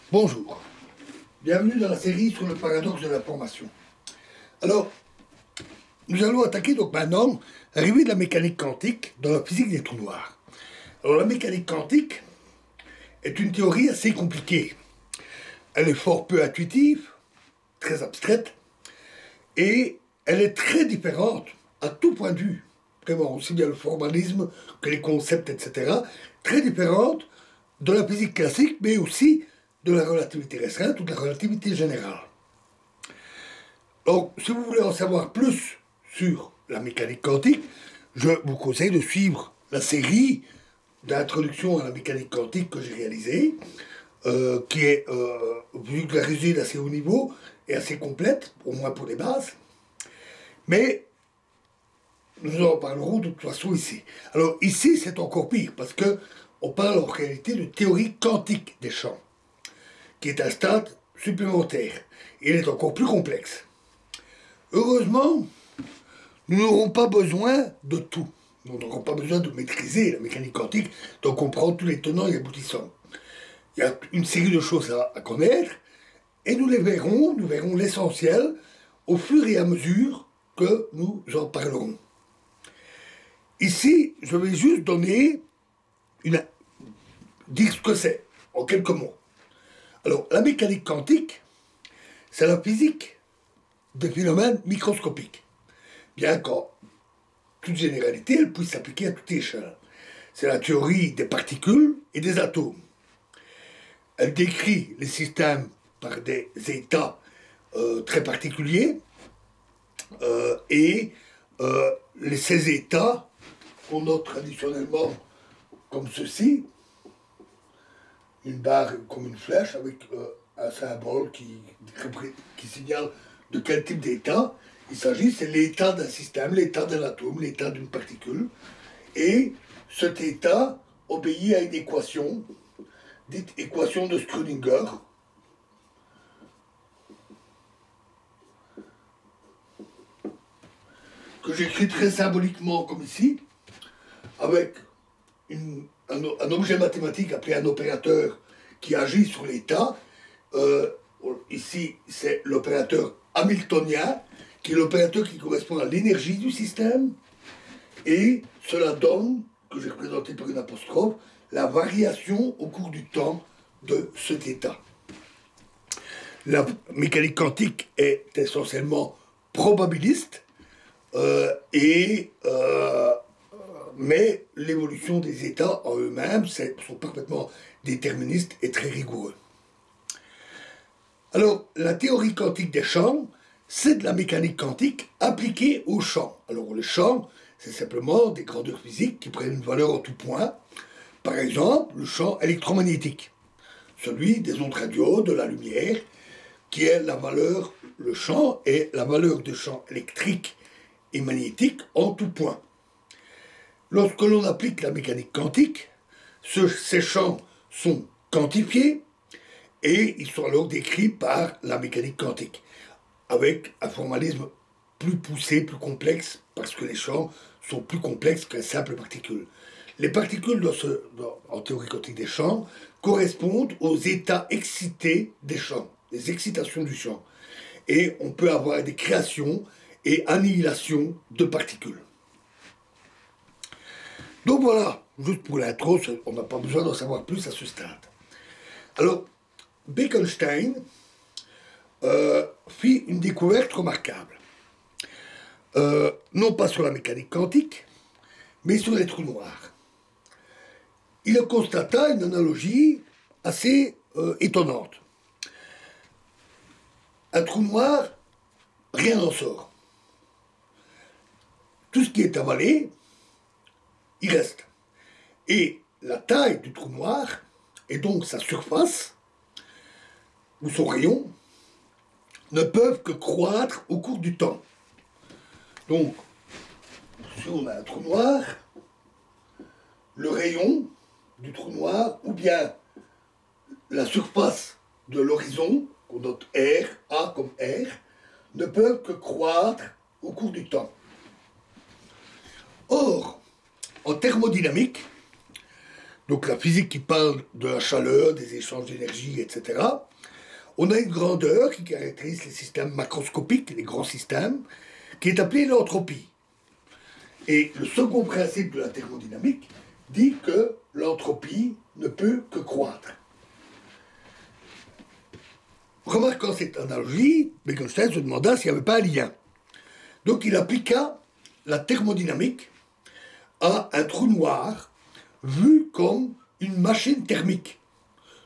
Bonjour, bienvenue dans la série sur le paradoxe de l'information. Alors, nous allons attaquer donc maintenant l'arrivée de la mécanique quantique dans la physique des trous noirs. Alors la mécanique quantique est une théorie assez compliquée. Elle est fort peu intuitive, très abstraite, et elle est très différente à tout point de vue, vraiment aussi bien le formalisme que les concepts, etc., très différente de la physique classique, mais aussi de la relativité restreinte ou de la relativité générale. Donc, si vous voulez en savoir plus sur la mécanique quantique, je vous conseille de suivre la série d'introduction à la mécanique quantique que j'ai réalisée, qui est, vulgarisée d'assez haut niveau et assez complète, au moins pour les bases. Mais nous en parlerons de toute façon ici. Alors ici, c'est encore pire, parce que on parle en réalité de théorie quantique des champs, qui est un stade supplémentaire. Il est encore plus complexe. Heureusement, nous n'aurons pas besoin de tout. Nous n'aurons pas besoin de maîtriser la mécanique quantique, de comprendre tous les tenants et aboutissants. Il y a une série de choses à connaître, et nous verrons l'essentiel au fur et à mesure que nous en parlerons. Ici, je vais juste dire ce que c'est, en quelques mots. Alors, la mécanique quantique, c'est la physique des phénomènes microscopiques. Bien qu'en toute généralité, elle puisse s'appliquer à toute échelle. C'est la théorie des particules et des atomes. Elle décrit les systèmes par des états très particuliers et ces états qu'on note traditionnellement comme ceci, une barre comme une flèche avec un symbole qui signale de quel type d'état il s'agit. C'est l'état d'un système, l'état d'un atome, l'état d'une particule. Et cet état obéit à une équation, dite équation de Schrödinger, que j'écris très symboliquement comme ici, avec un objet mathématique appelé un opérateur qui agit sur l'état. Ici, c'est l'opérateur hamiltonien, qui est l'opérateur qui correspond à l'énergie du système, et cela donne, que j'ai représenté par une apostrophe, la variation au cours du temps de cet état. La mécanique quantique est essentiellement probabiliste, mais l'évolution des états en eux-mêmes sont parfaitement déterministes et très rigoureux. Alors, la théorie quantique des champs, c'est de la mécanique quantique appliquée aux champs. Alors, les champs, c'est simplement des grandeurs physiques qui prennent une valeur en tout point. Par exemple, le champ électromagnétique, celui des ondes radio, de la lumière, qui est le champ est la valeur de champ électrique et magnétique en tout point. Lorsque l'on applique la mécanique quantique, ces champs sont quantifiés et ils sont alors décrits par la mécanique quantique, avec un formalisme plus poussé, plus complexe, parce que les champs sont plus complexes qu'une simple particule. Les particules en théorie quantique des champs correspondent aux états excités des champs, les excitations du champ. Et on peut avoir des créations et annihilations de particules. Donc voilà, juste pour l'intro, on n'a pas besoin d'en savoir plus à ce stade. Alors, Bekenstein fit une découverte remarquable. Non pas sur la mécanique quantique, mais sur les trous noirs. Il constata une analogie assez étonnante. Un trou noir, rien n'en sort. Tout ce qui est avalé, il reste. Et la taille du trou noir, et donc sa surface, ou son rayon, ne peuvent que croître au cours du temps. Donc, si on a un trou noir, le rayon du trou noir, ou bien la surface de l'horizon, qu'on note R, A comme R, ne peuvent que croître au cours du temps. Or, en thermodynamique, donc la physique qui parle de la chaleur, des échanges d'énergie, etc., on a une grandeur qui caractérise les systèmes macroscopiques, les grands systèmes, qui est appelée l'entropie. Et le second principe de la thermodynamique dit que l'entropie ne peut que croître. Remarquant cette analogie, Bekenstein se demanda s'il n'y avait pas un lien. Donc il appliqua la thermodynamique à un trou noir vu comme une machine thermique,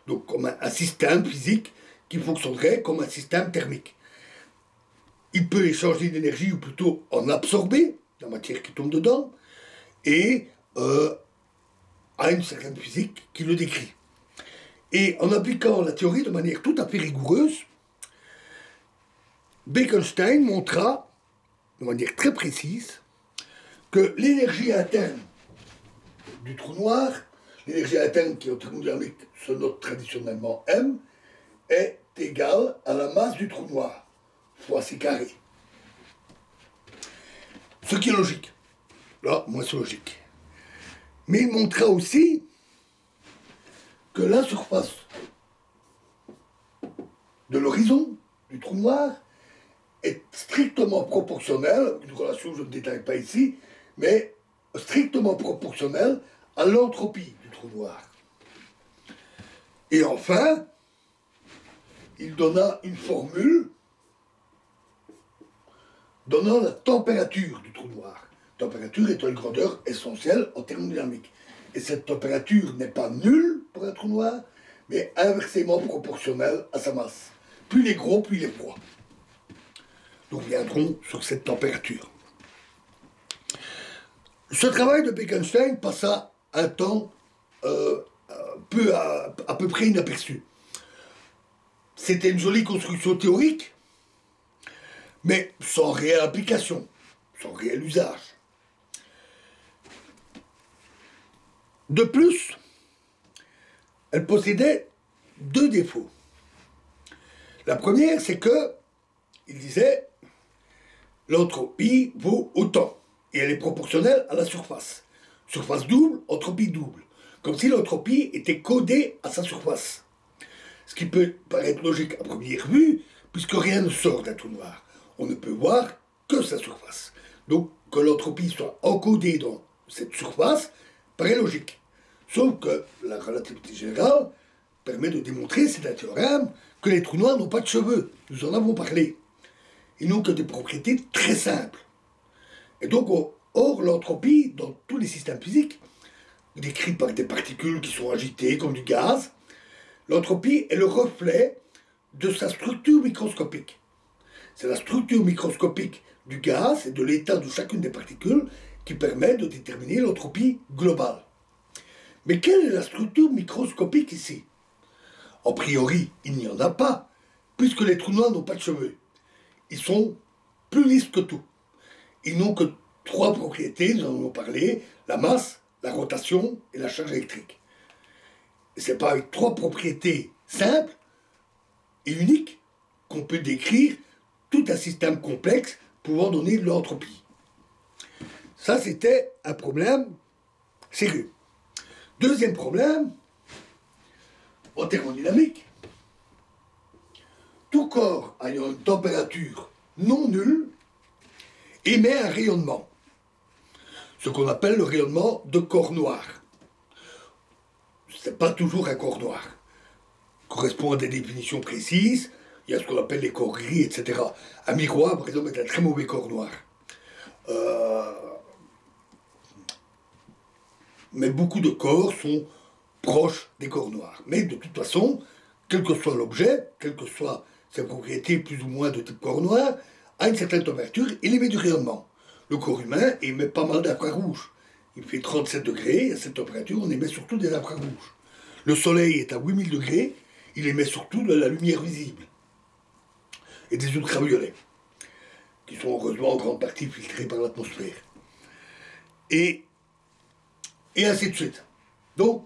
donc comme un système physique qui fonctionnerait comme un système thermique. Il peut échanger d'énergie ou plutôt en absorber la matière qui tombe dedans et à une certaine physique qui le décrit. Et en appliquant la théorie de manière tout à fait rigoureuse, Bekenstein montra de manière très précise que l'énergie interne du trou noir, l'énergie interne qui en thermodynamique se note traditionnellement M, est égale à la masse du trou noir, fois c carré. Ce qui est logique. Là, moins c'est logique. Mais il montra aussi que la surface de l'horizon du trou noir est strictement proportionnelle, une relation que je ne détaille pas ici, mais strictement proportionnelle à l'entropie du trou noir. Et enfin, il donna une formule donnant la température du trou noir. Température étant une grandeur essentielle en thermodynamique. Et cette température n'est pas nulle pour un trou noir, mais inversement proportionnelle à sa masse. Plus il est gros, plus il est froid. Nous reviendrons sur cette température. Ce travail de Bekenstein passa un temps à peu près inaperçu. C'était une jolie construction théorique, mais sans réelle application, sans réel usage. De plus, elle possédait deux défauts. La première, c'est que, il disait, l'entropie vaut autant, et elle est proportionnelle à la surface. Surface double, entropie double. Comme si l'entropie était codée à sa surface. Ce qui peut paraître logique à première vue, puisque rien ne sort d'un trou noir. On ne peut voir que sa surface. Donc, que l'entropie soit encodée dans cette surface paraît logique. Sauf que la relativité générale permet de démontrer, c'est un théorème, que les trous noirs n'ont pas de cheveux. Nous en avons parlé. Ils n'ont que des propriétés très simples. Et donc, or, l'entropie, dans tous les systèmes physiques, décrits par des particules qui sont agitées comme du gaz, l'entropie est le reflet de sa structure microscopique. C'est la structure microscopique du gaz et de l'état de chacune des particules qui permet de déterminer l'entropie globale. Mais quelle est la structure microscopique ici? A priori, il n'y en a pas, puisque les trous noirs n'ont pas de cheveux. Ils sont plus lisses que tout. Ils n'ont que trois propriétés, nous en avons parlé, la masse, la rotation et la charge électrique. Et c'est pas avec trois propriétés simples et uniques qu'on peut décrire tout un système complexe pouvant donner de l'entropie. Ça, c'était un problème sérieux. Deuxième problème, en thermodynamique, tout corps ayant une température non nulle émet un rayonnement, ce qu'on appelle le rayonnement de corps noir. Ce n'est pas toujours un corps noir. Il correspond à des définitions précises, il y a ce qu'on appelle les corps gris, etc. Un miroir, par exemple, est un très mauvais corps noir. Mais beaucoup de corps sont proches des corps noirs. Mais de toute façon, quel que soit l'objet, quelles que soient ses propriétés plus ou moins de type corps noir, à une certaine température, il émet du rayonnement. Le corps humain émet pas mal d'infrarouge. Il fait 37 degrés, et à cette température, on émet surtout des infrarouges. Le soleil est à 8000 degrés, il émet surtout de la lumière visible. Et des ultraviolets, qui sont heureusement en grande partie filtrés par l'atmosphère. Et ainsi de suite. Donc,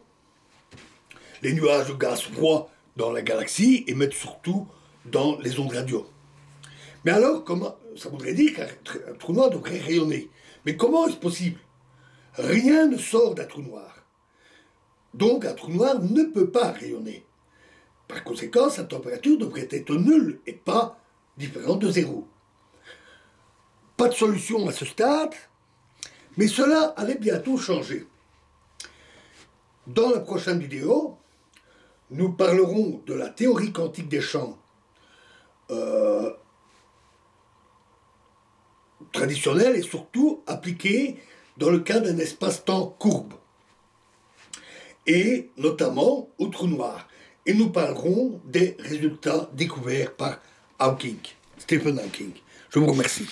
les nuages de gaz froid dans la galaxie émettent surtout dans les ondes radio. Mais alors, comment, ça voudrait dire qu'un trou noir devrait rayonner. Mais comment est-ce possible? Rien ne sort d'un trou noir. Donc un trou noir ne peut pas rayonner. Par conséquent, sa température devrait être nulle et pas différente de zéro. Pas de solution à ce stade, mais cela allait bientôt changer. Dans la prochaine vidéo, nous parlerons de la théorie quantique des champs traditionnelle et surtout appliquée dans le cas d'un espace-temps courbe, et notamment au trou noir. Et nous parlerons des résultats découverts par Stephen Hawking. Je vous remercie.